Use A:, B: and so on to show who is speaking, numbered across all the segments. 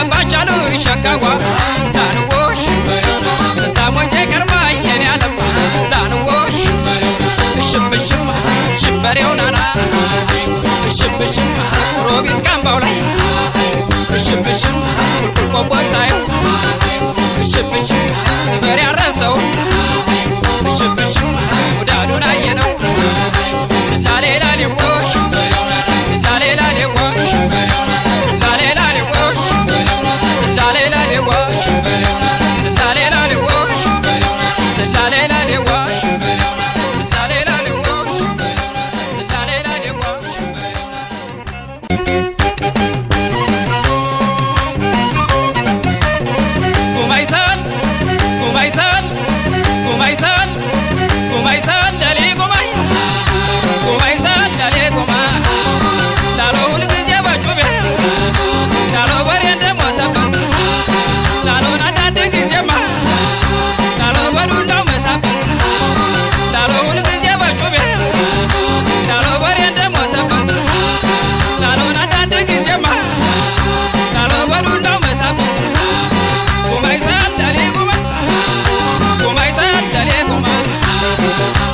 A: ባላገባቻሉ ሸካዋ ዳንጎሽ ስታሞኝ ቀርባኝ የኔ ዓለም ዳንጎሽ እሽብሽም ሽበሬው ናና እሽብሽም ሮቢት ካምባው ላይ እሽብሽም ቆቦሳዩ እሽብሽም ስበር ያረሰው እሽብሽም ወዳዱን አየነው ስላሌ ላሌዎች ስላሌ ላሌዎች ስላሌ ላሌዎች ስላሌ ላሌዎች ስላሌ ላሌዎች ስላሌ ላሌዎች ስላሌ ላሌዎች ስላሌ ላሌዎች ጉማይሳን ጉማይሳን ጉማይሳን ጉማይሳን ለሌ ጉማይ ጉማይሳን ለሌ ጉማይ ላለው ሁልጊዜ በጩቤ ላለው በሬ እንደሞተበት ላለውን አንዳንድ ጊዜማ ላለው በዱላው መታበት ላለው ሁልጊዜ በጩቤ ላለው በሬ እንደሞተበት ላለውን አንዳንድ ጊዜማ ላለው በዱላው መታበት ጉማይሳን ለሌ ጉማይ ጉማይሳን ለሌ ጉማይ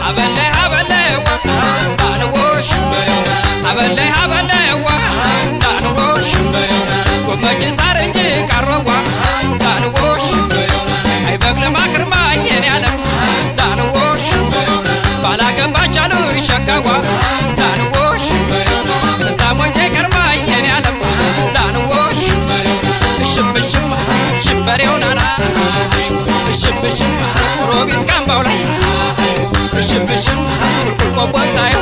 A: አበላይ አበላይዋ ዳንጎሽ አበላይ አበላይዋ ዳንጎሽ ጎመጅ ሳር እንጂ ቀረዋ ዳንጎሽ አይበቅልም አክርማኝ የኔ ዓለም ዳንጎሽ ባላገባቻሉ ሸካዋ ዳንጎሽ ስታሞኝ ቀርባኝ የኔ ዓለም ዳንጎሽ እሽብሽም ሽበሬው ናና እሽብሽም ሮቢት ካምባው ላይ እሽብሽም ቆቦሳዩ